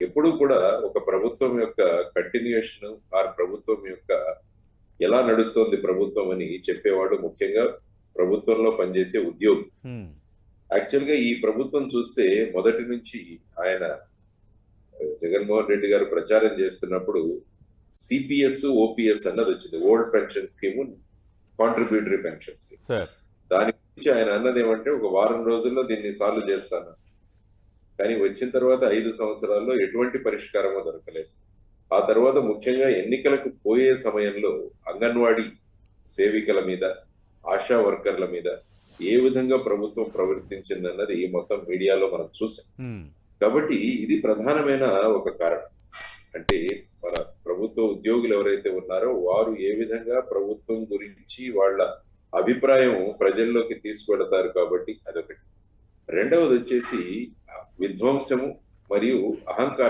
ఎప్పుడూ కూడా ఒక ప్రభుత్వం యొక్క కంటిన్యూషన్ ఆర్ ప్రభుత్వం యొక్క ఎలా నడుస్తోంది ప్రభుత్వం అని చెప్పేవాడు ముఖ్యంగా ప్రభుత్వంలో పనిచేసే ఉద్యోగి. హ్మ్. యాక్చువల్ గా ఈ ప్రభుత్వం చూస్తే మొదటి నుంచి ఆయన జగన్మోహన్ రెడ్డి గారు ప్రచారం చేస్తున్నప్పుడు సిపిఎస్ ఓపీఎస్ అన్నది వచ్చింది, old pension scheme, contributory pension scheme. Sir. దాని గురించి ఆయన అన్నది ఏమంటే ఒక వారం రోజుల్లో దీన్ని సాల్వ్ చేస్తాను, కానీ వచ్చిన తర్వాత 5 సంవత్సరాల్లో ఎటువంటి పరిష్కారమో దొరకలేదు. ఆ తర్వాత ముఖ్యంగా ఎన్నికలకు పోయే సమయంలో అంగన్వాడీ సేవికల మీద, ఆశా వర్కర్ల మీద ఏ విధంగా ప్రభుత్వం ప్రవర్తించిందన్నది మొత్తం మీడియాలో మనం చూసాం. హ్మ్. కాబట్టి ఇది ప్రధానమైన ఒక కారణం. అంటే మన ప్రభుత్వ ఉద్యోగులు ఎవరైతే ఉన్నారో వారు ఏ విధంగా ప్రభుత్వం గురించి వాళ్ళ అభిప్రాయం ప్రజల్లోకి తీసుకువెడతారు, కాబట్టి అదొకటి. రెండవది వచ్చేసి విధ్వంసము మరియు అహంకారం